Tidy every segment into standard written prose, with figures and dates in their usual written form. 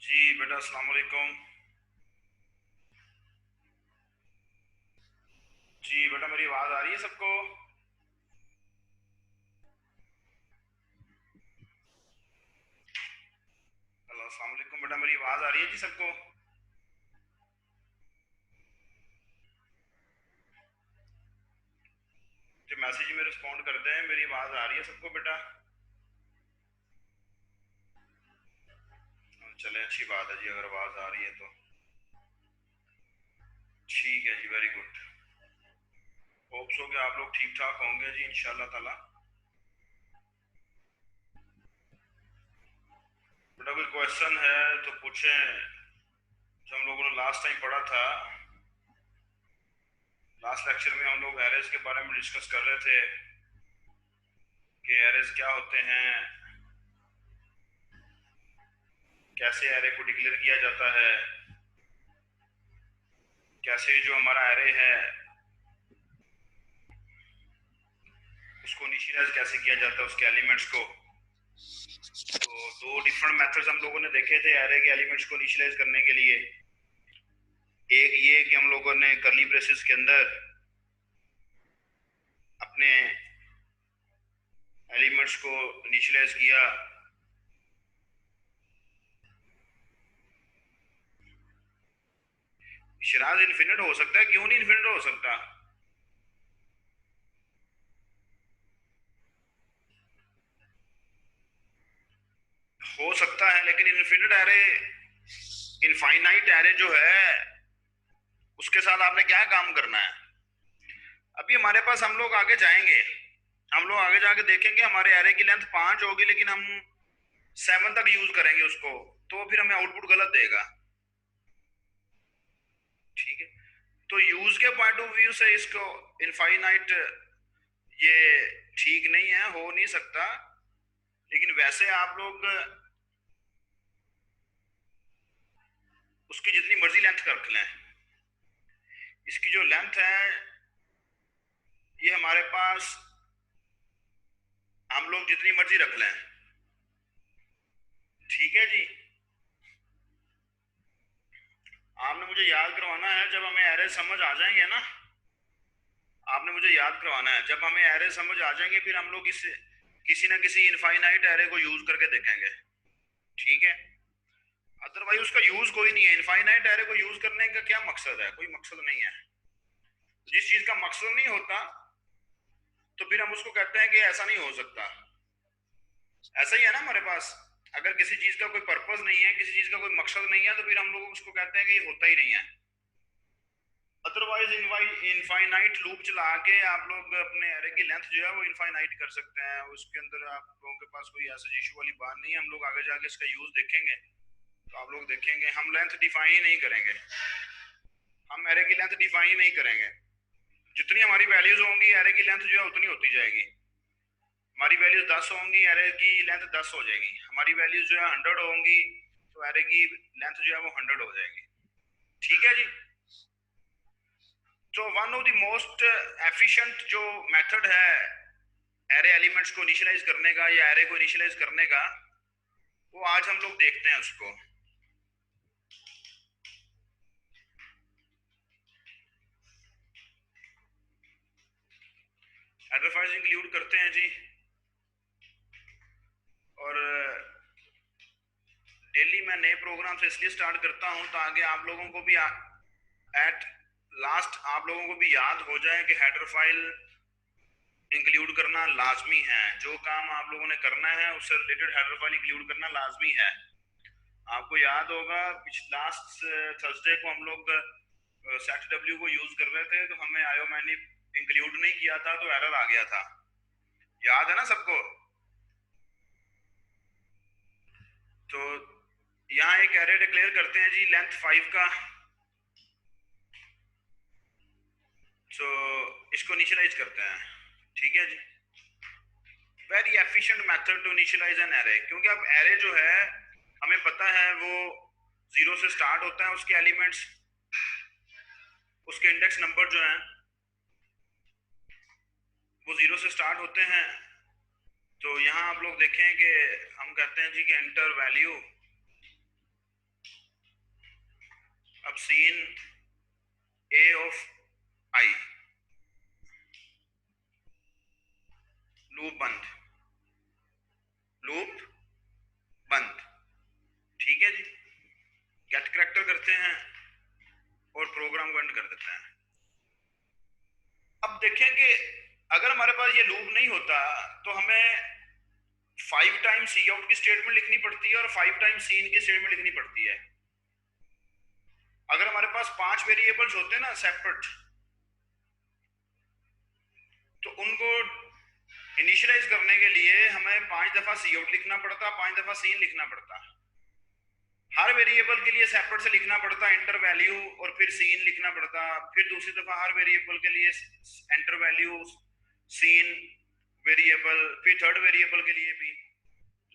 जी बेटा, अस्सलाम वालेकुम। जी बेटा, मेरी आवाज़ आ रही है सबको? हेलो, अस्सलाम वालेकुम बेटा, मेरी आवाज़ आ रही है जी सबको? जो मैसेज में रिस्पॉन्ड करते हैं, मेरी आवाज़ आ रही है सबको बेटा? चलें, अच्छी बात है जी, अगर आवाज़ आ रही है तो ठीक है जी, वेरी गुड। होप सो कि आप लोग ठीक ठाक होंगे जी, इंशाल्लाह ताला। बेटा, कोई क्वेश्चन है तो पूछें। जो हम लोगों ने लास्ट टाइम पढ़ा था, लास्ट लेक्चर में हम लोग एरेज के बारे में डिस्कस कर रहे थे कि एरेज क्या होते हैं, कैसे एरे को डिक्लेयर किया जाता है, कैसे जो हमारा एरे है उसको इनिशियलाइज कैसे किया जाता है, उसके एलिमेंट्स को। तो दो डिफरेंट मेथड्स हम लोगों ने देखे थे एरे के एलिमेंट्स को इनिशियलाइज करने के लिए। एक ये कि हम लोगों ने कर्ली ब्रेसेस के अंदर अपने एलिमेंट्स को इनिशियलाइज किया। शराज इन्फिनिट हो सकता है, क्यों नहीं इन्फिनिट हो सकता? हो सकता है, लेकिन इन्फिनिट एरे, इनफाइनाइट एरे जो है, उसके साथ आपने क्या काम करना है? अभी हमारे पास, हम लोग आगे जाएंगे, हम लोग आगे जाके देखेंगे हमारे एरे की लेंथ 5 होगी, लेकिन हम 7 तक यूज करेंगे उसको, तो फिर हमें आउटपुट गलत देगा। ठीक है, तो यूज के पॉइंट ऑफ व्यू से इसको इनफाइनाइट ये ठीक नहीं है, हो नहीं सकता। लेकिन वैसे आप लोग उसकी जितनी मर्जी लेंथ रख लें, इसकी जो लेंथ है ये हमारे पास, हम लोग जितनी मर्जी रख लें। ठीक है जी, आपने मुझे याद करवाना है जब हमें एरे समझ आ जाएंगे ना, आपने मुझे याद करवाना है जब हमें एरे समझ आ जाएंगे, फिर हम लोग इसे किसी ना किसी इनफाइनाइट एरे को यूज करके देखेंगे। ठीक है, अदरवाइज उसका यूज कोई नहीं है। इनफाइनाइट एरे को यूज करने का क्या मकसद है? कोई मकसद नहीं है। जिस चीज का मकसद नहीं होता तो फिर हम उसको कहते हैं कि ऐसा नहीं हो सकता। ऐसा ही है ना हमारे पास, अगर किसी चीज का कोई पर्पस नहीं है, किसी चीज का कोई मकसद नहीं है, तो फिर हम लोग उसको कहते हैं कि ये होता ही नहीं है। अदरवाइज इनफाइनाइट लूप चला के आप लोग अपने एरे की लेंथ जो है वो इनफाइनाइट कर सकते हैं, उसके अंदर आप लोगों के पास कोई ऐसा इशू वाली बात नहीं है। हम लोग आगे जाके इसका यूज देखेंगे, तो आप लोग देखेंगे हम लेंथ डिफाइन ही नहीं करेंगे, हम एरे की लेंथ डिफाइन नहीं करेंगे। जितनी हमारी वैल्यूज होंगी एरे की लेंथ जो है उतनी होती जाएगी। हमारी वैल्यूज 10 होंगी, एरे की लेंथ 10 हो जाएगी। हमारी वैल्यूज जो है 100 होंगी, तो एरे की लेंथ जो है वो 100 हो जाएगी। ठीक है जी। तो one of the most efficient जो मेथड है एरे एलिमेंट्स को इनिशियलाइज करने का या एरे को इनिशियलाइज करने का, वो आज हम लोग देखते हैं उसको। हेडर फाइल्स इंक्लूड करते हैं जी, और डेली मैं नए प्रोग्राम से इसलिए स्टार्ट करता हूं ताकि आप लोगों को भी एट लास्ट आप लोगों को भी याद हो जाए कि हेडर फाइल इंक्लूड करना लाजमी है। जो काम आप लोगों ने करना है उससे रिलेटेड हेडर फाइल इंक्लूड करना लाजमी है। आपको याद होगा लास्ट थर्सडे को हम लोग सेट डब्ल्यू को यूज कर रहे थे, तो हमें आयो मैंने इंक्लूड नहीं किया था तो एरर आ गया था। याद है ना सबको? तो यहाँ एक एरे डिक्लेयर करते हैं जी लेंथ 5 का, तो इसको इनिशियलाइज करते हैं। ठीक है जी, very efficient method to initialise an array, क्योंकि अब एरे जो है हमें पता है वो 0 से स्टार्ट होता है, उसके एलिमेंट्स, उसके इंडेक्स नंबर जो है वो 0 से स्टार्ट होते हैं। तो यहाँ आप लोग देखें कि हम कहते हैं जी कि एंटर वैल्यू, अब cin a of i, loop बंद, लूप बंद, ठीक है जी। गेट करैक्टर करते हैं और प्रोग्राम को एंड कर देते हैं। अब देखें कि अगर हमारे पास ये लूप नहीं होता तो हमें 5 टाइम्स सी आउट की स्टेटमेंट लिखनी पड़ती है और 5 टाइम्स सी इन की स्टेटमेंट लिखनी पड़ती है। अगर हमारे पास 5 वेरिएबल्स होते ना सेपरेट, तो उनको इनिशियलाइज करने के लिए हमें 5 दफा सी आउट लिखना पड़ता, 5 दफा सी इन लिखना पड़ता। हर वेरिएबल के लिए सेपरेट से लिखना पड़ता एंटर वैल्यू और फिर सीन लिखना पड़ता, फिर दूसरी दफा हर वेरिएबल के लिए एंटर वैल्यू सीन वेरिएबल, फिर थर्ड वेरिएबल के लिए भी।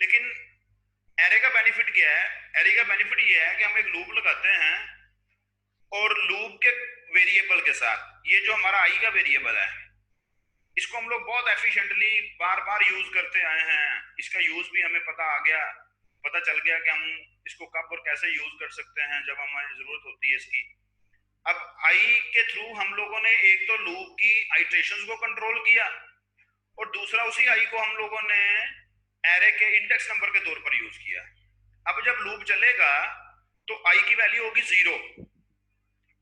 लेकिन एरे का बेनिफिट क्या है? एरे का बेनिफिट ये है कि हम एक लूप लगाते हैं और लूप के वेरिएबल के साथ ये जो हमारा आई का वेरिएबल है, इसको हम लोग बहुत एफिशिएंटली बार बार यूज करते आए हैं। इसका यूज भी हमें पता चल गया कि हम इसको कब और कैसे यूज कर सकते हैं जब हमें जरूरत होती है इसकी। अब आई के थ्रू हम लोगों ने एक तो लूप की आइटरेशंस को कंट्रोल किया और दूसरा उसी आई को हम लोगों ने एरे के इंडेक्स नंबर के तौर पर यूज किया। अब जब लूप चलेगा तो आई की वैल्यू होगी 0।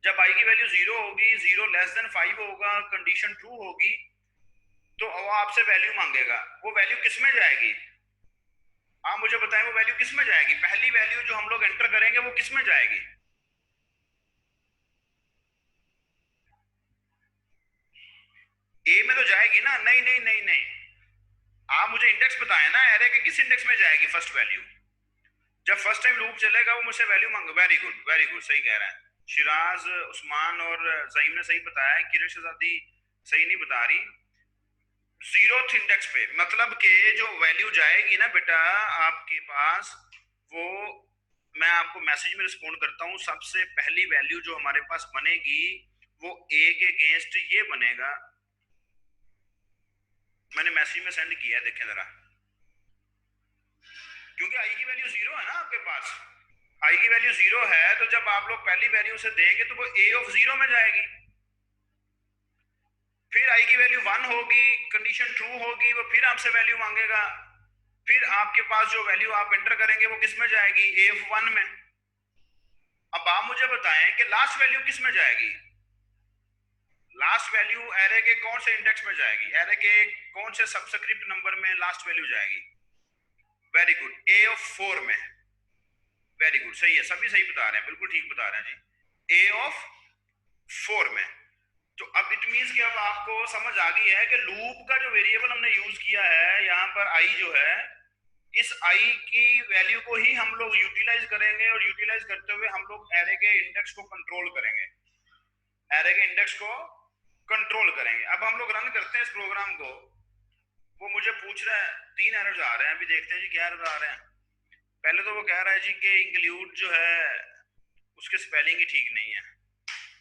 जब आई की वैल्यू 0 होगी, 0 लेस देन 5 होगा, कंडीशन ट्रू होगी, तो वो आपसे वैल्यू मांगेगा। वो वैल्यू किस में जाएगी? आप मुझे बताएं वो वैल्यू किस में जाएगी? पहली वैल्यू जो हम लोग एंटर करेंगे वो किस में जाएगी? ए में तो जाएगी ना? नहीं नहीं नहीं नहीं, आप मुझे इंडेक्स बताएं ना, एरे के किस इंडेक्स में जाएगी फर्स्ट वैल्यू? जब फर्स्ट टाइम लूप चलेगा वो मुझसे वैल्यू मांगे। वेरी गुड, सही कह रहा है शिराज, उस्मान और जहीम ने सही बताया है, किरण शहजादी सही नहीं बता रही। 0th इंडेक्स पे, मतलब कि जो वैल्यू जाएगी ना बेटा आपके पास, वो मैं आपको मैसेज में रिस्पॉन्ड करता हूँ। सबसे पहली वैल्यू जो हमारे पास बनेगी वो ए के अगेंस्ट ये बनेगा। मैंने मैसेज में सेंड किया है, देखें जरा, क्योंकि आई की वैल्यू 0 है ना आपके पास। आई की वैल्यू 0 है तो जब आप लोग पहली वैल्यू से देंगे तो वो ए ऑफ 0 में जाएगी। फिर आई की वैल्यू 1 होगी, कंडीशन ट्रू होगी, वो फिर आपसे वैल्यू मांगेगा। फिर आपके पास जो वैल्यू आप एंटर करेंगे वो किस में जाएगी? ए ऑफ 1 में। अब आप मुझे बताएं कि लास्ट वैल्यू किस में जाएगी? लास्ट वैल्यू एरे के कौन से इंडेक्स में जाएगी? एरे के कौन से सबस्क्रिप्ट नंबर में लास्ट वैल्यू जाएगी? वेरी गुड, ए ऑफ 4 में। वेरी गुड, सही है, सभी सही बता रहे हैं, बिल्कुल ठीक बता रहे हैं जी, ए ऑफ 4 में। तो अब इट मींस कि अब आपको समझ आ गई है कि लूप का जो वेरिएबल हमने यूज किया है यहाँ पर आई जो है, इस आई की वैल्यू को ही हम लोग यूटिलाइज करेंगे और यूटिलाइज करते हुए हम लोग एरे के इंडेक्स को कंट्रोल करेंगे, एरे के इंडेक्स को कंट्रोल करेंगे। अब हम लोग रन करते हैं इस प्रोग्राम को। वो मुझे पूछ रहा है, 3 एरर्स आ रहे हैं, अभी देखते हैं जी क्या एरर आ रहे हैं। पहले तो वो कह रहा है जी कि इंक्लूड जो है उसके स्पेलिंग ही ठीक नहीं है।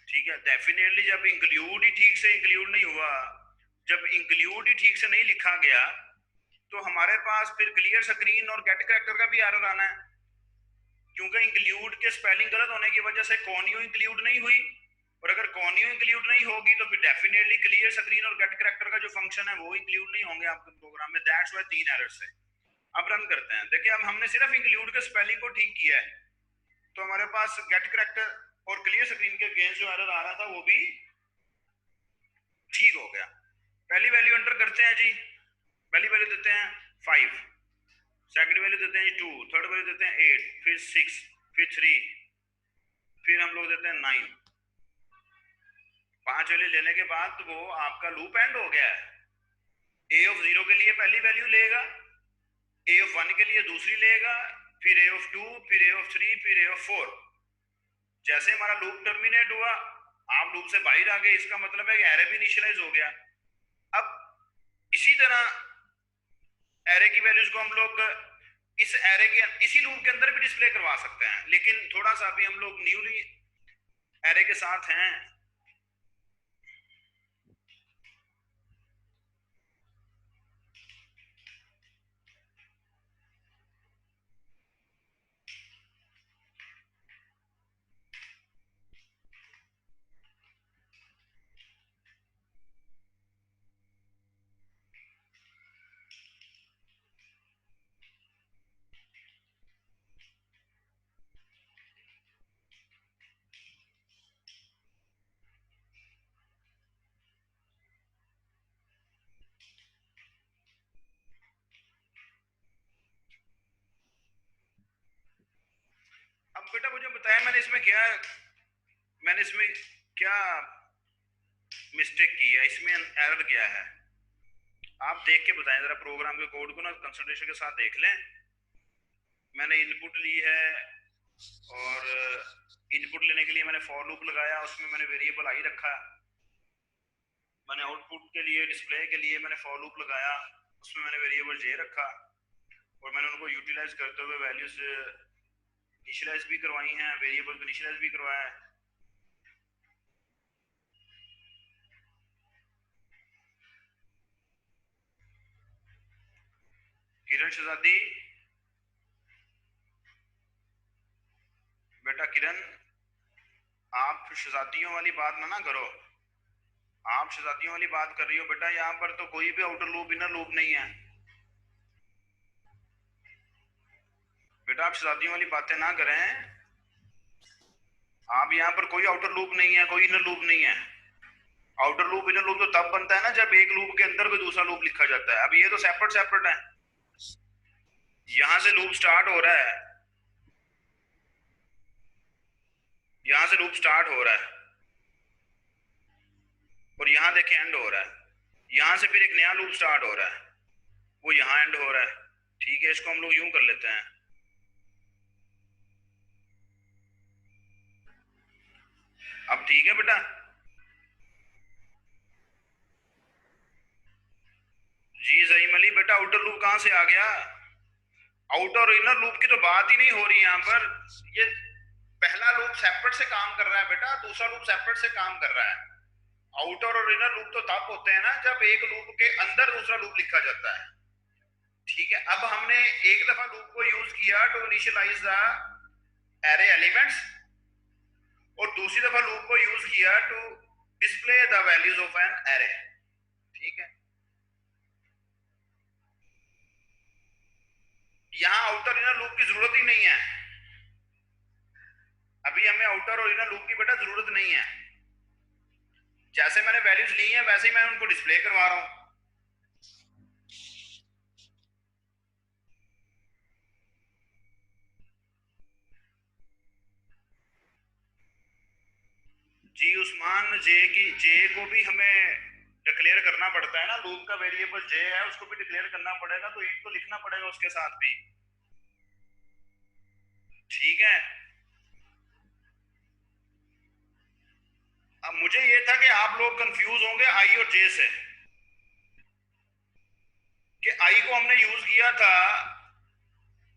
ठीक है, डेफिनेटली जब इंक्लूड ही ठीक से इंक्लूड नहीं हुआ, जब इंक्लूड ही ठीक से नहीं लिखा गया तो हमारे पास फिर क्लियर स्क्रीन और गेट करैक्टर का भी एरर आना है, क्योंकि इंक्लूड के स्पेलिंग गलत होने की वजह से कॉन्यू इंक्लूड नहीं हुई, और अगर कॉन्यू इंक्लूड नहीं होगी तो फिर डेफिनेटली क्लियर स्क्रीन और गेट करैक्टर का जो फंक्शन है वो इंक्लूड नहीं होंगे आपके प्रोग्राम में। दैट्स व्हाई 3 एरर्स है। अब रन करते हैं, देखिए अब हमने सिर्फ इंक्लूड के स्पेलिंग को ठीक किया है तो हमारे पास गेट करैक्टर और क्लियर स्क्रीन के अगेंस्ट जो एरर आ रहा था वो भी ठीक हो गया। पहली वैल्यू एंटर करते हैं जी, पहली वैल्यू देते हैं 5, सेकंड वैल्यू देते हैं 2, थर्ड वैल्यू देते हैं 8, फिर 6, फिर 3, फिर हम लोग देते हैं 9। 5 वैल्यू लेने के बाद वो आपका लूप एंड हो गया है। ए ऑफ 0 के लिए पहली वैल्यू लेगा, ए ऑफ 1 के लिए दूसरी लेगा, फिर ए ऑफ 2, फिर ए ऑफ 3, फिर ए ऑफ 4। जैसे हमारा लूप टर्मिनेट हुआ आप लूप से बाहर आ गए, इसका मतलब है कि एरे भी इनिशियलाइज हो गया। अब इसी तरह एरे की वैल्यूज को हम लोग इस एरे के इसी लूप के अंदर भी डिस्प्ले करवा सकते हैं, लेकिन थोड़ा सा अभी हम लोग न्यूली एरे के साथ हैं। बताएं मैंने इसमें क्या मिस्टेक की है, इसमें एरर क्या है, आप देख के बताएं जरा। प्रोग्राम के कोड को ना कंसंट्रेशन के साथ देख लें। मैंने इनपुट ली है और इनपुट लेने के लिए मैंने फॉर लूप लगाया, उसमें मैंने वेरिएबल आई रखा। मैंने आउटपुट के लिए डिस्प्ले के लिए मैंने फॉर लूप लगाया, उसमें मैंने वेरिएबल जे रखा और मैंने उनको यूटिलाइज करते हुए वैल्यूज इनिशियलाइज भी करवाई हैं, वेरिएबल को इनिशियलाइज भी करवाया है। किरण शहजादी, बेटा किरण, आप शहजादियों वाली बात ना करो। आप शहजादियों वाली बात कर रही हो बेटा, यहाँ पर तो कोई भी आउटर लूप इनर लूप नहीं है बेटा, आप शहजादियों वाली बातें ना करें। आप यहाँ पर कोई आउटर लूप नहीं है, कोई इनर लूप नहीं है। आउटर लूप इनर लूप तो तब बनता है ना जब एक लूप के अंदर कोई दूसरा लूप लिखा जाता है। अब ये तो सेपरेट सेपरेट है। यहां से लूप स्टार्ट हो रहा है, यहां से लूप स्टार्ट हो रहा है और यहां देखें एंड हो रहा है। यहां से फिर एक नया लूप स्टार्ट हो रहा है, वो यहां एंड हो रहा है। ठीक है, इसको हम लोग यूं कर लेते हैं। अब ठीक है बेटा। जी सही मली बेटा, आउटर लूप कहां से आ गया? आउटर और इनर लूप की तो बात ही नहीं हो रही यहाँ पर। ये पहला लूप सेपरेट से काम कर रहा है बेटा, दूसरा लूप सेपरेट से काम कर रहा है। आउटर और इनर लूप तो तब होते हैं ना जब एक लूप के अंदर दूसरा लूप लिखा जाता है। ठीक है, अब हमने एक दफा लूप को यूज किया to initialize the array elements और दूसरी दफा लूप को यूज किया to display the values of an array. ठीक है, यहां आउटर इनर लूप की जरूरत ही नहीं है। अभी हमें आउटर और इनर लूप की बेटा जरूरत नहीं है। जैसे मैंने वैल्यूज ली हैं वैसे ही मैं उनको डिस्प्ले करवा रहा हूं। जी उस्मान, जे को भी हमें डिक्लेयर करना पड़ता है ना। लूप का वेरिएबल जे है, उसको भी डिक्लेयर करना पड़ेगा, तो एक तो लिखना पड़ेगा उसके साथ भी। ठीक है, अब मुझे ये था कि आप लोग कंफ्यूज होंगे आई और जे से, कि आई को हमने यूज किया था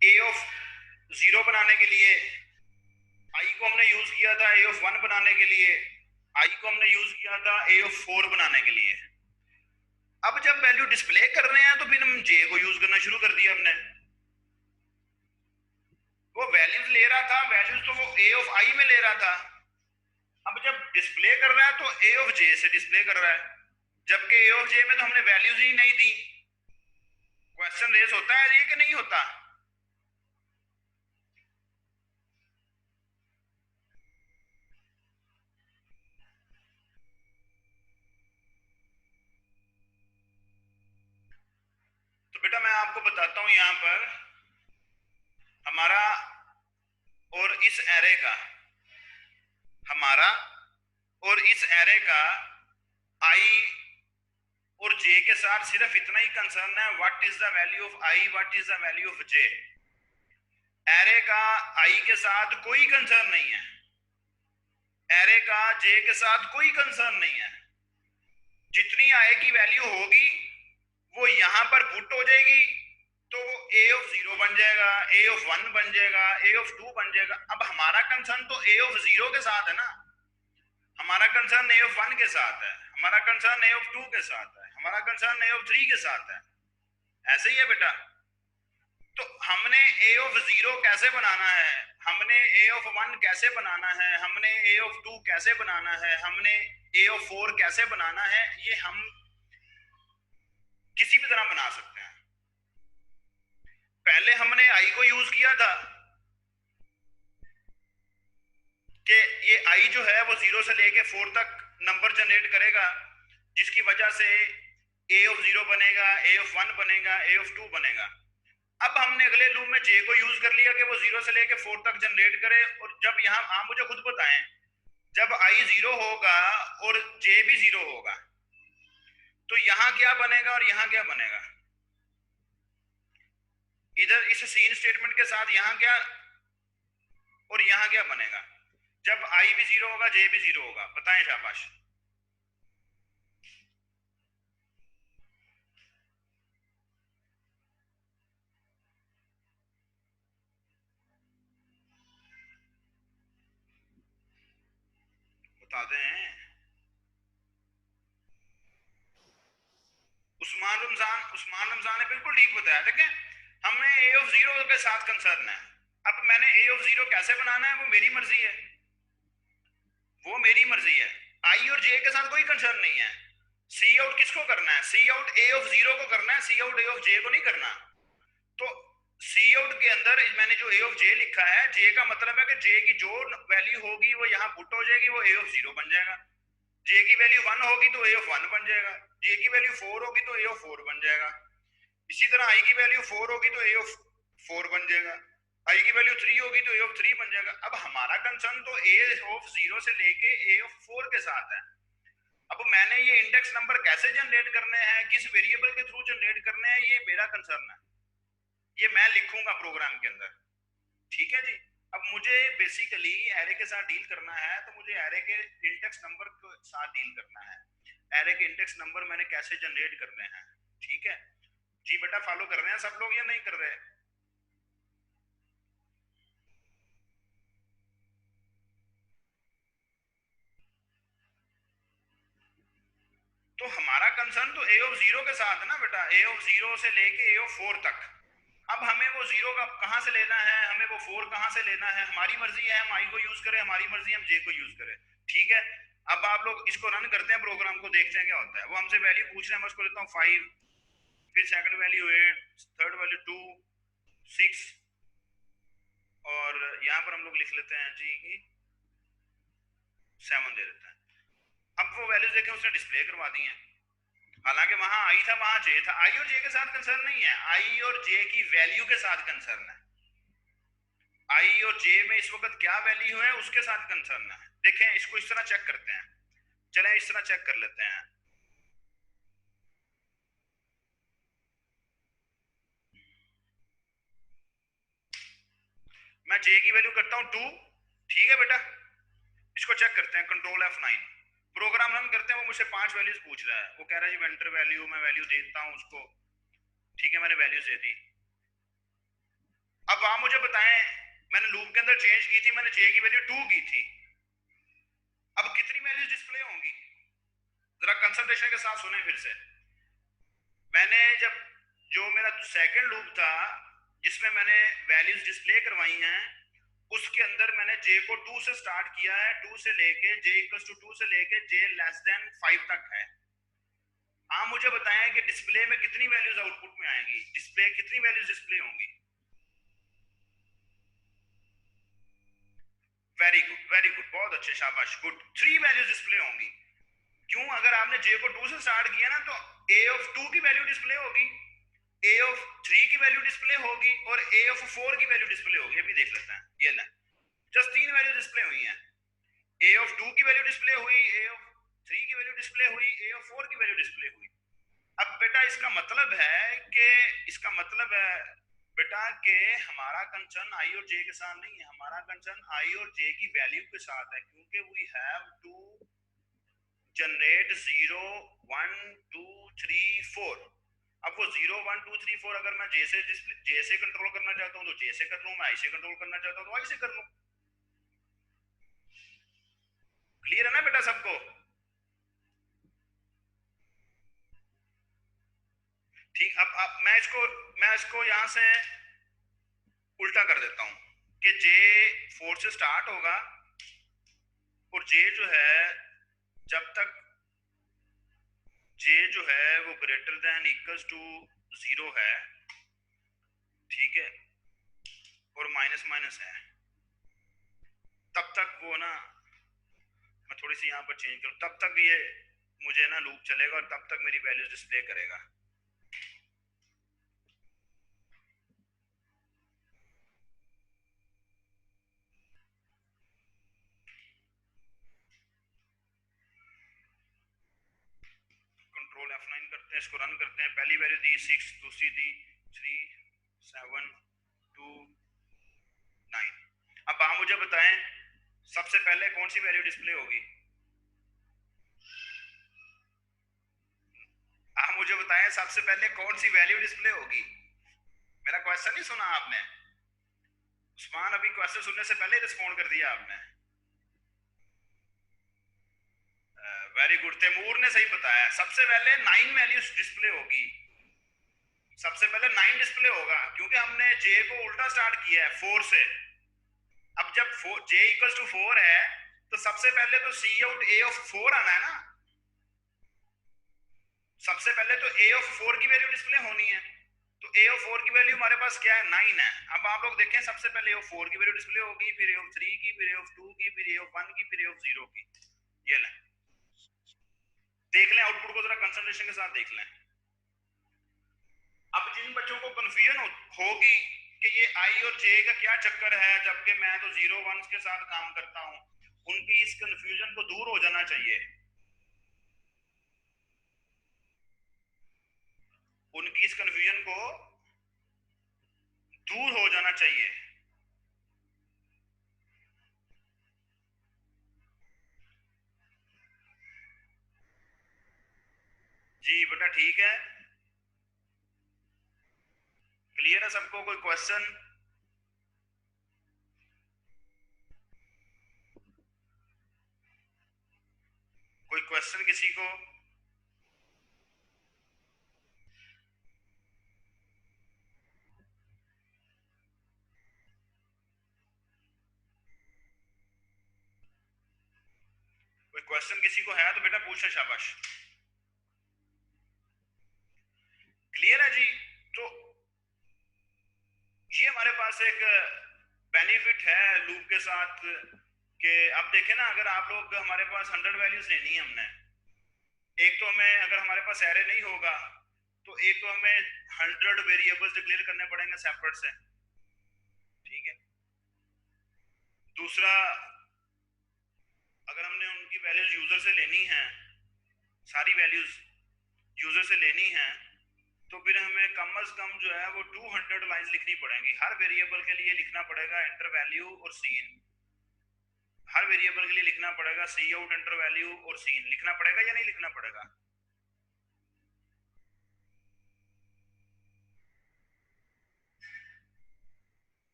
ए ऑफ 0 बनाने के लिए, आई को हमने यूज किया था ए ऑफ 1 बनाने के लिए, आई को हमने यूज किया था ए ऑफ 4 बनाने के लिए। अब जब वैल्यू डिस्प्ले कर रहे हैं तो फिर हम जे को यूज करना शुरू कर दिया हमने। वो वैल्यूज ले रहा था, वैल्यूज तो वो ए ऑफ आई में ले रहा था। अब जब डिस्प्ले कर रहा है तो ए ऑफ जे से डिस्प्ले कर रहा है, जबकि ए ऑफ जे में तो हमने वैल्यूज ही नहीं दी। क्वेश्चन रेस होता है ये कि नहीं होता? तो बेटा मैं आपको बताता हूं, यहां पर हमारा और इस एरे का, हमारा और इस एरे का आई और जे के साथ सिर्फ इतना ही कंसर्न है, what is the value of I, what is the value of J. Array का आई के साथ कोई कंसर्न नहीं है, एरे का जे के साथ कोई कंसर्न नहीं है। जितनी आई की वैल्यू होगी वो यहां पर पुट हो जाएगी, तो ए ऑफ 0 बन जाएगा, ए ऑफ 1 बन जाएगा, ए ऑफ 2 बन जाएगा। अब हमारा कंसर्न तो ए ऑफ 0 के साथ है ना, हमारा कंसर्न ए ऑफ 1 के साथ है, हमारा कंसर्न ए ऑफ 2 के साथ है, हमारा कंसर्न ए ऑफ 3 के साथ है। ऐसे ही है बेटा। तो हमने ए ऑफ 0 कैसे बनाना है, हमने ए ऑफ 1 कैसे बनाना है, हमने ए ऑफ 2 कैसे बनाना है, हमने ए ऑफ 4 कैसे बनाना है, ये हम किसी भी तरह बना सकते हैं। पहले हमने आई को यूज किया था कि ये आई जो है वो 0 से लेके 4 तक नंबर जनरेट करेगा, जिसकी वजह से ए ऑफ 0 बनेगा, ए ऑफ 1 बनेगा, ए ऑफ 2 बनेगा। अब हमने अगले लूप में जे को यूज कर लिया कि वो 0 से लेके 4 तक जनरेट करे, और जब यहाँ आप मुझे खुद बताएं, जब आई 0 होगा और जे भी 0 होगा तो यहाँ क्या बनेगा और यहाँ क्या बनेगा? इधर इस सीन स्टेटमेंट के साथ यहाँ क्या और यहाँ क्या बनेगा? जब आई भी 0 होगा, जे भी 0 होगा। बताएं, शाबाश। बता दें। उस्मान रमजान ने बिल्कुल ठीक बताया। देखें, हमें ए ऑफ 0 के साथ कंसर्न है। अब मैंने ए ऑफ 0 कैसे बनाना है वो मेरी मर्जी है, वो मेरी मर्जी है। आई और जे के साथ कोई कंसर्न नहीं है। सी आउट किसको करना है? सी आउट ए ऑफ 0 को करना है, सी आउट ए ऑफ जे को नहीं करना। तो सी आउट के अंदर मैंने जो ए ऑफ जे लिखा है, जे का मतलब है कि जे की जो वैल्यू होगी वो यहाँ पुट हो जाएगी, वो ए ऑफ 0 बन जाएगा। जे की वैल्यू 1 होगी तो ए ऑफ 1 बन जाएगा, जे की वैल्यू 4 होगी तो ए ऑफ 4 बन जाएगा। इसी तरह आई की वैल्यू 4 होगी तो ए ऑफ 4 बन जाएगा, आई की वैल्यू 3 होगी तो ए ऑफ 3 बन जाएगा। अब हमारा कंसर्न तो ए ऑफ 0 से लेके ए ऑफ 4 के साथ है। अब मैंने ये इंडेक्स नंबर कैसे जनरेट करने हैं, किस वेरिएबल के थ्रू जनरेट करने हैं, ये मेरा कंसर्न है। ये मैं लिखूंगा प्रोग्राम के अंदर, ठीक है जी। अब मुझे बेसिकली एरे के साथ डील करना है, तो मुझे एरे के इंडेक्स नंबर के साथ डील करना है। एरे के इंडेक्स नंबर मैंने कैसे जनरेट करने हैं, ठीक है जी। बेटा फॉलो कर रहे हैं सब लोग या नहीं कर रहे? तो हमारा कंसर्न तो ए ऑफ 0 के साथ है ना बेटा, ए ऑफ 0 से लेके ए ऑफ 4 तक। अब हमें वो 0 का कहां से लेना है, हमें वो 4 कहां से लेना है, हमारी मर्जी है हम आई को यूज करें, हमारी मर्जी है हम जे को यूज करें, ठीक है। अब आप लोग इसको रन करते हैं प्रोग्राम को, देखते हैं क्या होता है। वो हमसे वैल्यू पूछ रहे हैं, मैं उसको लेता हूँ 5, फिर सेकंड वैल्यू 8, थर्ड वैल्यू 2, 6, और यहाँ पर हम लोग लिख लेते हैं जी की 7 दे देते हैं। अब वो वैल्यूज देखें उसने डिस्प्ले करवा दी है, हालांकि वहां आई था वहां जे था। आई और जे के साथ कंसर्न नहीं है, आई और जे की वैल्यू के साथ कंसर्न है। आई और जे में इस वक्त क्या वैल्यू है उसके साथ कंसर्न है। देखें इसको इस तरह चेक करते हैं, चलें इस तरह चेक कर लेते हैं। मैं जे की वैल्यू करता हूं 2, ठीक है बेटा। इसको चेक करते हैं, कंट्रोल F9, प्रोग्राम रन करते हैं। वो मुझसे 5 वैल्यूज पूछ रहा है, वो कह रहा है जी वेंटर वैल्यू, मैं वैल्यू देता हूं उसको, ठीक है मैंने वैल्यू दे दी। अब आप मुझे बताएं, मैंने लूप के अंदर चेंज की थी, मैंने जे की वैल्यू 2 की थी, अब कितनी वैल्यूज डिस्प्ले होंगी? जरा कंसंट्रेशन के साथ सुने फिर से। मैंने जब जो मेरा सेकंड लूप था जिसमें मैंने वैल्यूज डिस्प्ले करवाई हैं, उसके अंदर मैंने जे को 2 से स्टार्ट किया है, 2 से लेके जे इक्वल्स टू 2 से लेके जे लेस देन 5 तक है। आप मुझे बताएं कि डिस्प्ले में कितनी वैल्यूज आउटपुट में आएंगी, डिस्प्ले कितनी वैल्यूज डिस्प्ले होंगी? वेरी गुड, बहुत अच्छे, शाबाश, गुड। 3 वैल्यूज डिस्प्ले होंगी। क्यों? अगर आपने जे को 2 से स्टार्ट किया ना, तो ए ऑफ 2 की वैल्यू डिस्प्ले होगी, ए ऑफ 3 की वैल्यू डिस्प्ले होगी, और ए ऑफ 4 की वैल्यू डिस्प्ले होगी। अभी देख लेते हैं, ये ना जस्ट 3 वैल्यू डिस्प्ले हुई हैं। ए ऑफ 2 की वैल्यू डिस्प्ले हुई, ए ऑफ 3 की वैल्यू डिस्प्ले हुई, ए ऑफ 4 की वैल्यू डिस्प्ले हुई। अब बेटा इसका मतलब है कि बेटा कि हमारा कंसर्न आई और जे के साथ नहीं है, हमारा कंसर्न आई और जे की वैल्यू के साथ है, क्योंकि वी हैव टू जनरेट 0 1 2 3 4। अब वो 0 1 2 3 4 अगर मैं जे से कंट्रोल करना चाहता हूँ तो जे से कर लूं, मैं आई से कंट्रोल करना चाहता हूँ तो आई से कर लूं। क्लियर है ना बेटा सबको? ठीक। अब मैं इसको यहां से उल्टा कर देता हूं कि जे 4 से स्टार्ट होगा, और जे जो है जब तक जे जो है वो ग्रेटर देन इक्वल्स टू 0 है, ठीक है, और माइनस माइनस है, तब तक वो ना, मैं थोड़ी सी यहाँ पर चेंज करूँ, तब तक ये मुझे ना लूप चलेगा और तब तक मेरी वैल्यूज डिस्प्ले करेगा। F9 करते हैं, इसको रन करते हैं। पहली वैल्यू दी 6, दूसरी दी 3, 7, 2, 9। अब आप मुझे बताएं सबसे पहले कौन सी वैल्यू डिस्प्ले होगी? आप मुझे बताएं सबसे पहले कौन सी वैल्यू डिस्प्ले होगी? मेरा क्वेश्चन नहीं सुना आपने? उस्मान, अभी क्वेश्चन सुनने से पहले रिस्पॉन्ड कर दिया आपने। वेरी गुड, तैमूर ने सही बताया। सबसे पहले 9 वैल्यूज डिस्प्ले होगी। सबसे पहले 9 डिस्प्ले होगा क्योंकि हमने जे को उल्टा स्टार्ट किया है 4 से। अब जब जे इक्वल टू 4 है तो सबसे पहले तो सी आउट ए ऑफ 4 आना है ना। सबसे पहले तो ए ऑफ 4 की वैल्यू डिस्प्ले होनी है। तो ए ऑफ 4 की वैल्यू हमारे पास क्या है? 9 है। अब आप लोग देखें सबसे पहले ए ऑफ 4 की वैल्यू डिस्प्ले होगी, फिर ए ऑफ 3 की, फिर ए ऑफ 2 की, फिर ए ऑफ 1 की, फिर ए ऑफ 0 की। ये लें, देख लें आउटपुट को जरा कंसंट्रेशन के साथ देख लें। अब जिन बच्चों को कंफ्यूजन होगी कि ये आई और जे का क्या चक्कर है जबकि मैं तो 0 1 के साथ काम करता हूं, उनकी इस कंफ्यूजन को दूर हो जाना चाहिए। उनकी इस कंफ्यूजन को दूर हो जाना चाहिए। जी बेटा ठीक है, क्लियर है सबको? कोई क्वेश्चन? कोई क्वेश्चन किसी को? कोई क्वेश्चन किसी को है तो बेटा पूछे, शाबाश। क्लियर है जी? तो ये हमारे पास एक बेनिफिट है लूप के साथ कि अब देखें ना, अगर आप लोग हमारे पास 100 वैल्यूज लेनी है हमने, एक तो हमें अगर हमारे पास एरे नहीं होगा तो एक तो हमें 100 वेरिएबल्स डिक्लेयर करने पड़ेंगे सेपरेट से, ठीक है। दूसरा, अगर हमने उनकी वैल्यूज यूजर से लेनी है, सारी वैल्यूज यूजर से लेनी है, तो फिर हमें कम से कम जो है वो 200 लाइंस लिखनी पड़ेंगी। हर वेरिएबल के लिए लिखना पड़ेगा एंटर वैल्यू और सीन। हर वेरिएबल के लिए लिखना पड़ेगा सी आउट, एंटर वैल्यू और सीन। लिखना पड़ेगा या नहीं लिखना पड़ेगा?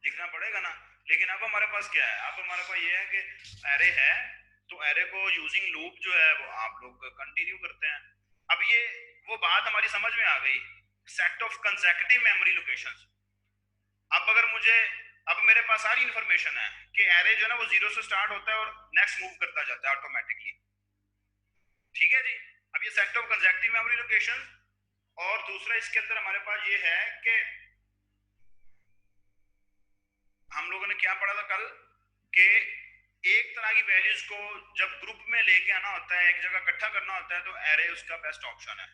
लिखना पड़ेगा ना। लेकिन अब हमारे पास क्या है? अब हमारे पास ये है कि एरे है, तो एरे को यूजिंग लूप जो है वो आप लोग कंटिन्यू करते हैं। अब ये वो बात हमारी समझ में आ गई, set of consecutive memory locations. अब अगर मुझे, अब मेरे पास सारी इंफॉर्मेशन है कि एरे जो है ना वो 0 से स्टार्ट होता है और नेक्स्ट मूव करता जाता है ऑटोमेटिकली, ठीक है जी। अब ये set of consecutive memory location, और दूसरा इसके अंदर हमारे पास ये है कि हम लोगों ने क्या पढ़ा था कल कि एक तरह की वैल्यूज को जब ग्रुप में लेके आना होता है, एक जगह इकट्ठा करना होता है, तो एरे उसका बेस्ट ऑप्शन है।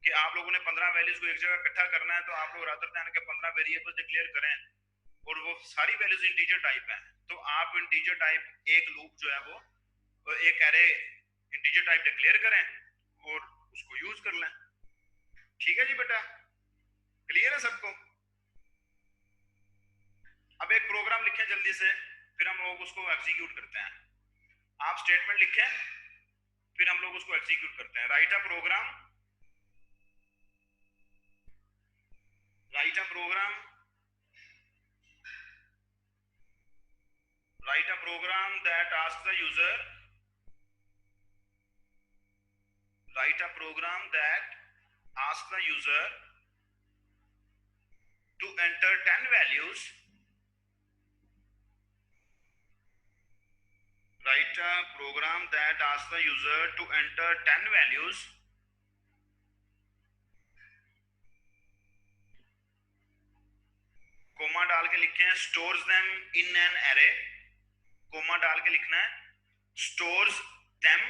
कि आप लोगों ने 15 वैल्यूज को एक जगह इकट्ठा करना है, तो आप लोग रादर देन के 15 वेरिएबल डिक्लेयर करें और वो सारी वैल्यूज इंटीजर टाइप है, तो आप इंटीजर टाइप एक लूप जो है वो एक एरे इंटीजर टाइप डिक्लेयर करें और उसको यूज कर लें। ठीक है जी बेटा, क्लियर है सबको? अब एक प्रोग्राम लिखें जल्दी से, फिर हम लोग उसको एग्जीक्यूट करते हैं। आप स्टेटमेंट लिखें, फिर हम लोग उसको एग्जीक्यूट करते हैं। Write a program, write a program, write a program that asks the user, write a program that asks the user to enter 10 values, write a program that asks the user to enter 10 values comma डाल के लिखे हैं stores them in an array, comma डाल के लिखना है stores them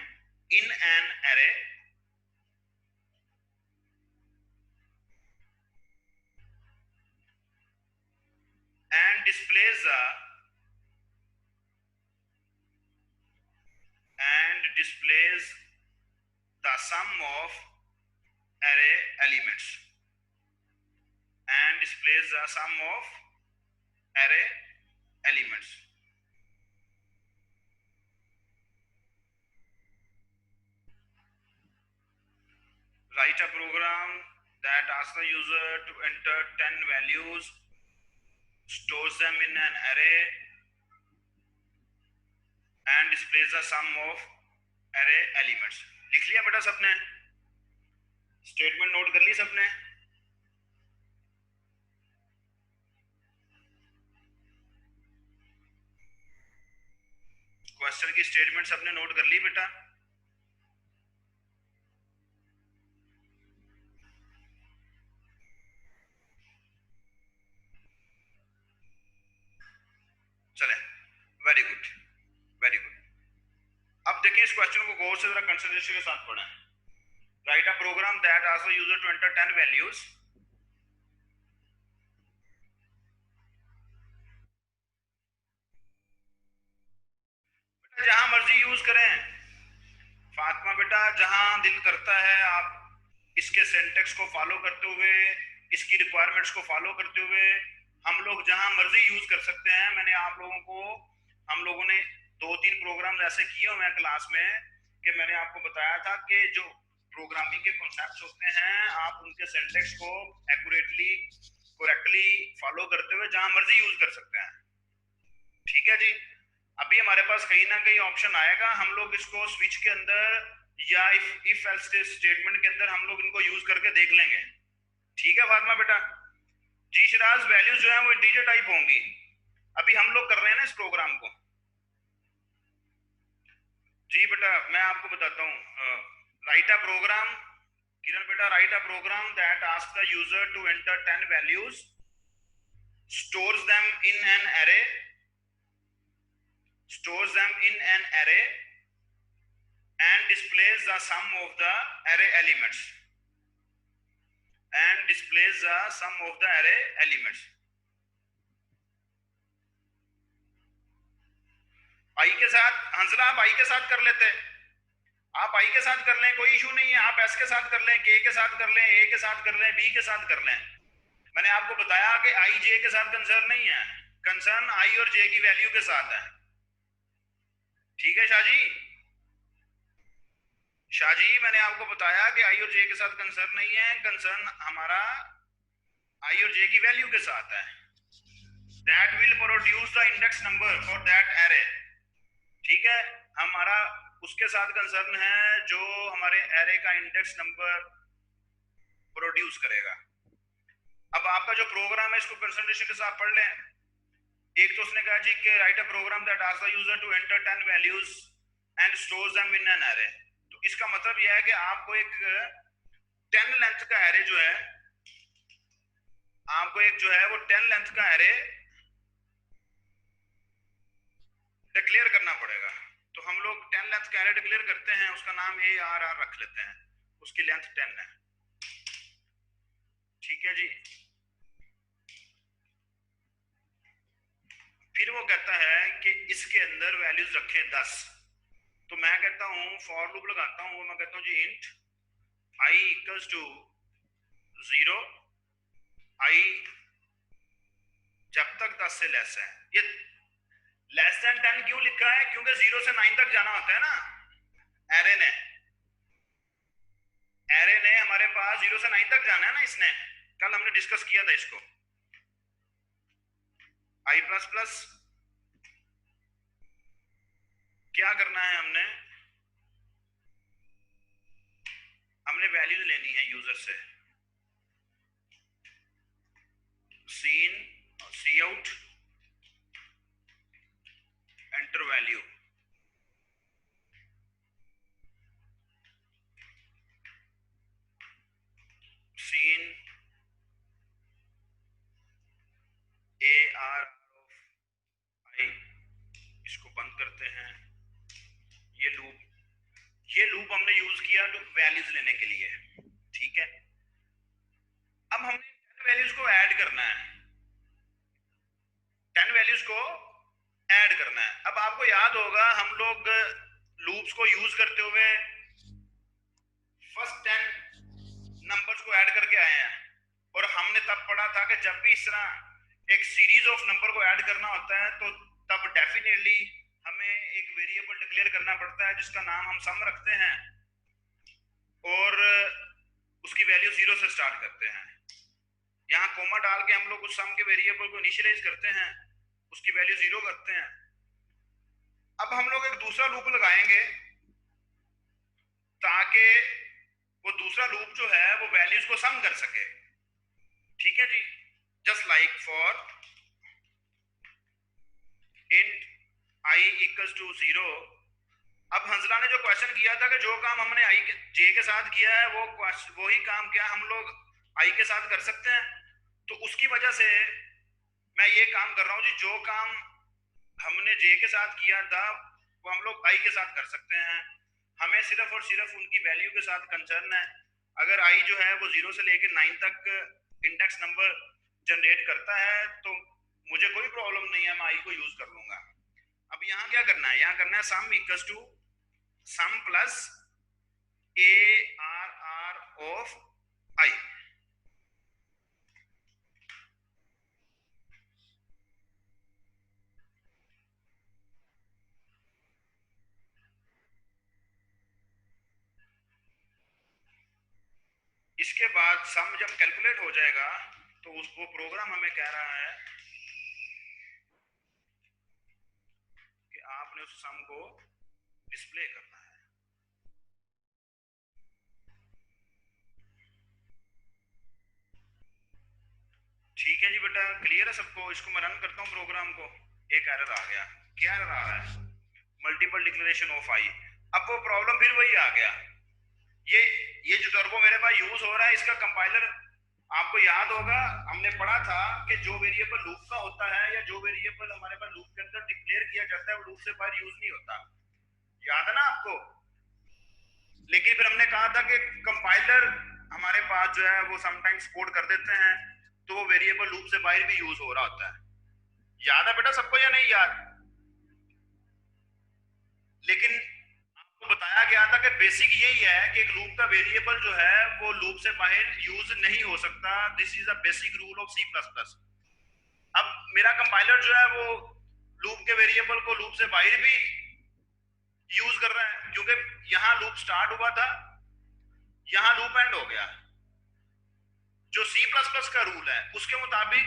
in an array, and displays the displays the sum of array elements and displays the sum of array elements. Write a program that asks the user to enter 10 values, stores them in an array and displays the sum of array elements. लिख लिया बेटा सबने? Statement note कर ली सबने? Question की statement सबने note कर ली बेटा? चले, वेरी गुड, वेरी गुड। अब देखिए इस क्वेश्चन को गौर से जरा कंसिडरेशन के साथ पढ़ें। Write a program that asks the user to enter 10 values जहां मर्जी यूज करें फातिमा बेटा, जहां दिल करता है आप इसके सिंटैक्स को फॉलो करते हुए, इसकी रिक्वायरमेंट्स को फॉलो करते हुए हम लोग जहां मर्जी यूज कर सकते हैं। मैंने आप लोगों को, हम लोगों ने 2-3 प्रोग्राम ऐसे किए हुए हैं क्लास में कि मैंने आपको बताया था कि जो प्रोग्रामिंग के कॉन्सेप्ट्स होते हैं आप उनके सिंटैक्स को एक्यूरेटली, करेक्टली फॉलो करते हुए जहां मर्जी यूज कर सकते हैं। ठीक है जी। अभी हमारे पास कहीं ना कहीं ऑप्शन आएगा, हम लोग इसको स्विच के अंदर या इफ एल्स स्टेटमेंट के अंदर हम लोग इनको यूज करके देख लेंगे। ठीक है फातिमा बेटा? जी शिराज, वैल्यूज जो है वो इंटीजर टाइप होंगी। अभी हम लोग कर रहे हैं ना इस प्रोग्राम को। जी बेटा मैं आपको बताता हूँ। राइट अ प्रोग्राम, किरण बेटा, write a program that asks the user to enter 10 values, stores them in an array, stores them in an array and displays the sum of the array elements and displays the sum of the array elements. आई के साथ हंसला, आप आई के साथ कर लेते, आप आई के साथ कर लें, कोई इशू नहीं है। आप एस के साथ कर लें, के साथ कर लें, ए के साथ कर लें, बी के साथ कर लें। मैंने आपको बताया कि आई जे के साथ कंसर्न नहीं है, कंसर्न आई और जे की वैल्यू के साथ है। ठीक है शाहजी? शाहजी मैंने आपको बताया कि आई और जे के साथ कंसर्न नहीं है, कंसर्न हमारा आई और जे की वैल्यू के साथ है। That will produce the index number for that array. ठीक है, हमारा उसके साथ कंसर्न है जो हमारे एरे का इंडेक्स नंबर प्रोड्यूस करेगा। अब आपका जो प्रोग्राम है इसको कंसंट्रेशन के साथ पढ़ लें। एक तो उसने कहा जी कि write a program that asks the user to enter 10 values and stores them in an array. तो इसका मतलब यह है कि आपको एक 10 लेंथ का एरे जो है, आपको एक जो है वो 10 लेंथ का एरे डिक्लेयर करना पड़ेगा। तो हम लोग 10 लेंथ का एरे डिक्लेयर करते हैं, उसका नाम ARR रख लेते हैं, उसकी लेंथ 10 है। ठीक है जी। फिर वो कहता है कि इसके अंदर वैल्यूज रखें 10। तो मैं कहता हूं, फॉर लूप लगाता हूं, मैं कहता हूं जी int i equals to 0, i जब तक 10 से लेस है। ये लेस देन 10 क्यों लिखा है? क्योंकि 0 से 9 तक जाना होता है ना एरे ने। एरे ने हमारे पास 0 से 9 तक जाना है ना, इसने कल हमने डिस्कस किया था इसको। i प्लस प्लस क्या करना है, हमने वैल्यू लेनी है यूजर से, cin cout enter value. Cin AR of i, इसको बंद करते हैं। ये लूप हमने यूज किया तो वैल्यूज लेने के लिए। ठीक है, अब हमने 10 वैल्यूज को ऐड करना है, 10 वैल्यूज को ऐड करना है। अब आपको याद होगा हम लोग लूप्स को यूज करते हुए फर्स्ट 10 नंबर्स को ऐड करके आए हैं। और हमने तब पढ़ा था कि जब भी इस तरह एक सीरीज ऑफ नंबर को ऐड करना होता है तो तब डेफिनेटली हमें एक वेरिएबल डिक्लेयर करना पड़ता है जिसका नाम हम सम रखते हैं और उसकी वैल्यू 0 से स्टार्ट करते हैं। यहाँ कोमा डाल के हम लोग उस सम के वेरिएबल को इनिशियलाइज करते हैं, उसकी वैल्यू 0 करते हैं। अब हम लोग एक दूसरा लूप लगाएंगे ताकि वो दूसरा लूप जो है वो वैल्यूज को सम कर सके। ठीक है जी, just like for int i equals to 0। अब हंसला ने जो क्वेश्चन किया था कि जो काम हमने आई जे के साथ किया है वो ही काम क्या हम लोग आई के साथ कर सकते हैं, तो उसकी वजह से मैं ये काम कर रहा हूँ जी। जो काम हमने जे के साथ किया था वो हम लोग आई के साथ कर सकते हैं। हमें सिर्फ और सिर्फ उनकी वैल्यू के साथ कंसर्न है। अगर आई जो है वो 0 से लेकर 9 तक इंडेक्स नंबर जनरेट करता है तो मुझे कोई प्रॉब्लम नहीं है, मैं आई को यूज कर लूंगा। अब यहाँ क्या करना है, यहाँ करना है sum equals to sum plus ARR of i. इसके बाद सम जब कैलकुलेट हो जाएगा तो उसको प्रोग्राम हमें कह रहा है कि आपने उस सम को डिस्प्ले करना है। ठीक है जी बेटा, क्लियर है सबको? इसको मैं रन करता हूँ प्रोग्राम को। एक एरर आ गया। क्या एरर आ रहा है? मल्टीपल डिक्लेरेशन ऑफ आई। अब वो प्रॉब्लम फिर वही आ गया। ये जो टर्बो मेरे पास यूज हो रहा है इसका कंपाइलर आपको याद होगा, हमने पढ़ा था कि जो वेरिएबल लूप का होता है या जो वेरिएबल हमारे पास लूप के अंदर डिक्लेयर किया जाता है वो लूप से बाहर यूज नहीं होता। याद है ना आपको? लेकिन फिर हमने कहा था कि कंपाइलर हमारे पास जो है वो समटाइम्स कोड कर देते हैं तो वो वेरिएबल लूप से बाहर भी यूज हो रहा होता है। याद है बेटा सबको या नहीं याद? लेकिन आपको बताया गया था कि बेसिक यही है कि एक लूप का वेरिएबल जो है वो लूप से बाहर यूज नहीं हो सकता। This is a basic rule of C++। अब मेरा कंपाइलर जो है वो लूप के वेरिएबल को लूप से बाहर भी यूज कर रहा है क्योंकि यहां लूप स्टार्ट हुआ था, यहां लूप एंड हो गया। जो C++ का रूल है उसके मुताबिक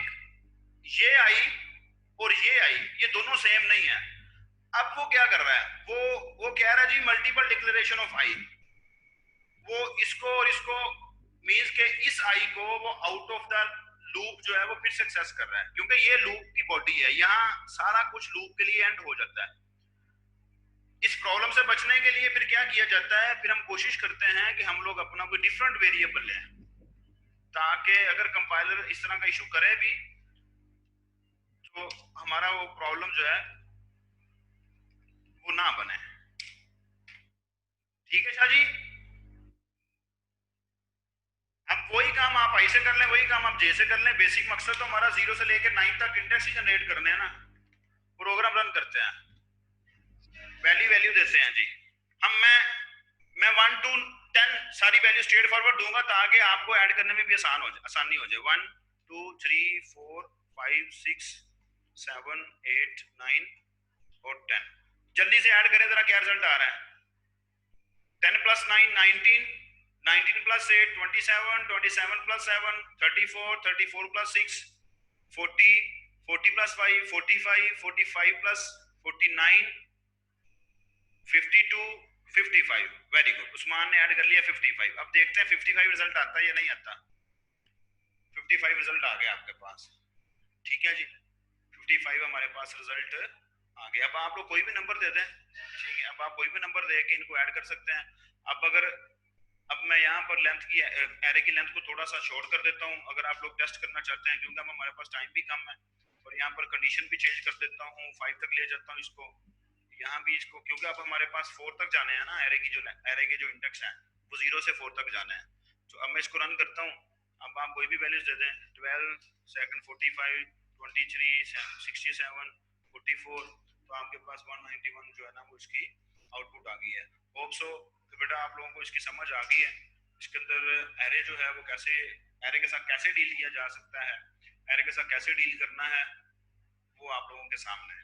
ये आई और ये आई ये दोनों सेम नहीं है। अब वो क्या कर रहा है, वो कह रहा है जी मल्टीपल डिक्लेरेशन ऑफ आई। वो इसको और इसको मींस के इस आई को वो आउट ऑफ द लूप जो है वो फिर सक्सेस कर रहा है क्योंकि ये लूप की बॉडी है, यहाँ सारा कुछ लूप के लिए एंड हो जाता है। इस प्रॉब्लम से बचने के लिए फिर क्या किया जाता है, फिर हम कोशिश करते हैं कि हम लोग अपना कोई डिफरेंट वेरिएबल लें ताकि अगर कंपाइलर इस तरह का इशू करे भी तो हमारा वो प्रॉब्लम जो है वो ना बने। ठीक है शाह जी? अब वही काम आप आई से कर लें, वही काम आप जे से कर लें। बेसिक मकसद तो हमारा 0 से लेकर 9 तक इंडेक्स ही जनरेट करने हैं ना। प्रोग्राम रन करते हैं, वैल्यू देते हैं जी। मैं 1 to 10 सारी वैल्यू स्ट्रेट फॉरवर्ड दूंगा ताकि आपको ऐड करने में भी आसानी हो जाए। 1 2 3 4 5 6 7 8 9 और 10। जल्दी से ऐड करें जरा, क्या रिजल्ट आ रहा है? 10 plus 9 19, 19 plus 8 27, 27 plus 7 34, 34 plus 6 40, 40 plus 5 45, 45 plus 49 52, 55। Very good, Usman ने ऐड कर लिया 55। अब देखते हैं 55 रिजल्ट आता है या नहीं आता। 55 रिजल्ट आ गया आपके पास। ठीक है जी, 55 हमारे पास रिजल्ट आ गया। अब आप लोग कोई भी नंबर दे दें, ठीक है? अब आप कोई भी नंबर दे के इनको ऐड कर सकते हैं। अब मैं यहाँ पर लेंथ की एरे की लेंथ को थोड़ा सा शॉर्ट कर देता हूँ अगर आप लोग टेस्ट करना चाहते हैं क्योंकि हमारे पास टाइम भी कम है। और यहाँ पर कंडीशन भी चेंज कर देता हूँ, 5 तक ले जाता हूँ इसको, यहाँ भी इसको, क्योंकि अब हमारे पास 4 तक जाने हैं ना। एरे के जो इंडेक्स है वो 0 से 4 तक जाने हैं। तो अब मैं इसको रन करता हूँ। अब आप कोई भी वैल्यूज दे दें, 12 सेकंड 45 23 67 44, तो आपके पास 191 जो है ना वो इसकी आउटपुट आ गई है। होप सो कि बेटा आप लोगों को इसकी समझ आ गई है, इसके अंदर एरे जो है वो कैसे, एरे के साथ कैसे डील किया जा सकता है, एरे के साथ कैसे डील करना है, वो आप लोगों के सामने है।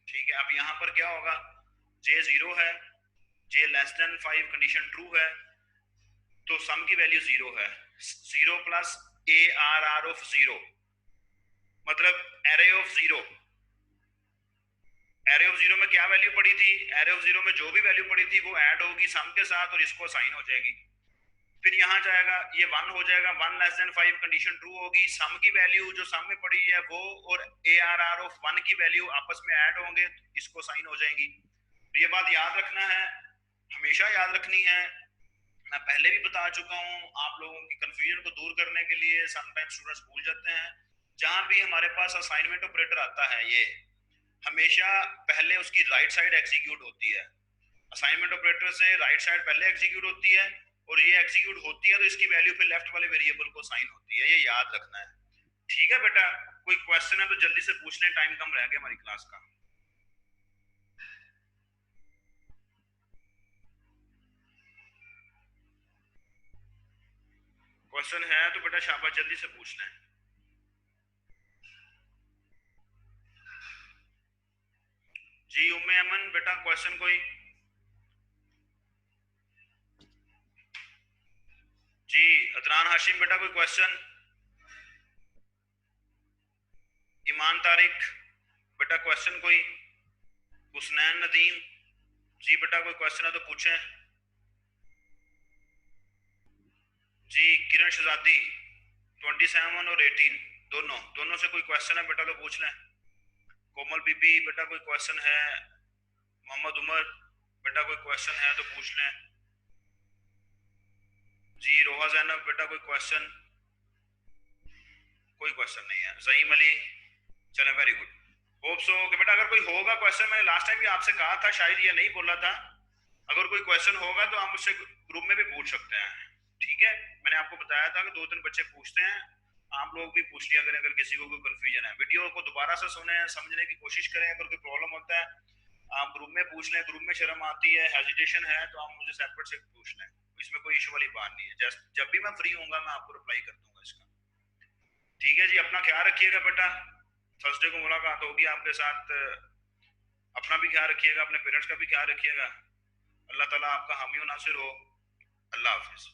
ठीक है, अब यहाँ पर क्या होगा, जे 0 है, j less than 5 condition true है, तो सम की वैल्यू 0 है। 0 plus a r r of 0 मतलब एरे ऑफ 0। एरे ऑफ 0 में क्या वैल्यू पड़ी थी, एरे ऑफ 0 में जो भी वैल्यू पड़ी थी वो ऐड होगी सम के साथ और इसको साइन हो जाएगी। फिर यहाँ जाएगा, ये 1 हो जाएगा, 1 लेस देन 5 कंडीशन ट्रू होगी, सम की वैल्यू जो सम में पड़ी है वो और ए आर आर ऑफ 1 की वैल्यू आपस में ऐड होंगे, इसको साइन हो जाएगी। तो ये बात याद रखना है, हमेशा याद रखनी है। मैं पहले भी बता चुका हूँ, आप लोगों की कंफ्यूजन को दूर करने के लिए समटाइम स्टूडेंट्स भूल जाते हैं, जहां भी हमारे पास असाइनमेंट ऑपरेटर आता है ये हमेशा पहले उसकी राइट साइड एग्जीक्यूट होती है। असाइनमेंट ऑपरेटर से राइट साइड पहले एग्जीक्यूट होती है और ये एग्जीक्यूट होती है तो इसकी वैल्यू फिर लेफ्ट वाले वेरिएबल को साइन होती है, ये याद रखना है। ठीक है बेटा, कोई क्वेश्चन है तो जल्दी से पूछ लें, टाइम कम रह गया हमारी क्लास का। क्वेश्चन है तो बेटा शाबाश जल्दी से पूछ लें। जी उम्मे अमन बेटा क्वेश्चन कोई? जी अदनान हाशिम बेटा कोई क्वेश्चन? ईमान तारिक बेटा क्वेश्चन कोई? हुसनैन नदीम जी बेटा कोई क्वेश्चन है तो पूछें। जी किरण शहजादी 27 और 18 दोनों दोनों से कोई क्वेश्चन है बेटा तो पूछ लें। कोमल बीबी बेटा कोई क्वेश्चन है? मोहम्मद उमर बेटा कोई क्वेश्चन है तो पूछ लें। जी रोहा जैनब बेटा कोई क्वेश्चन? कोई क्वेश्चन नहीं है। जहीम अली चले वेरी गुड। होप सो कि बेटा अगर कोई होगा क्वेश्चन, मैंने लास्ट टाइम भी आपसे कहा था, शायद ये नहीं बोला था, अगर कोई क्वेश्चन होगा तो आप मुझसे ग्रुप में भी पूछ सकते हैं। ठीक है, मैंने आपको बताया था कि 2-3 बच्चे पूछते हैं, आप लोग भी पूछ लिया करें अगर किसी को कोई कंफ्यूजन है। वीडियो को दोबारा से सुने, समझने की कोशिश करें, अगर कोई प्रॉब्लम होता है आप ग्रुप में पूछ लें, ग्रुप में शर्म आती है, हेजिटेशन है तो आप मुझे सेपरेट से पूछ लें, इसमें कोई इशू वाली बात नहीं है। जस्ट जब भी मैं फ्री होऊंगा मैं आपको रिप्लाई कर दूंगा इसका। ठीक है जी, अपना ख्याल रखिएगा बेटा, थर्सडे को मुलाकात होगी आपके साथ। अपना भी ख्याल रखिएगा, अपने पेरेंट्स का भी ख्याल रखिएगा। अल्लाह ताला आपका हामी और नासिर हो। अल्लाह हाफिज।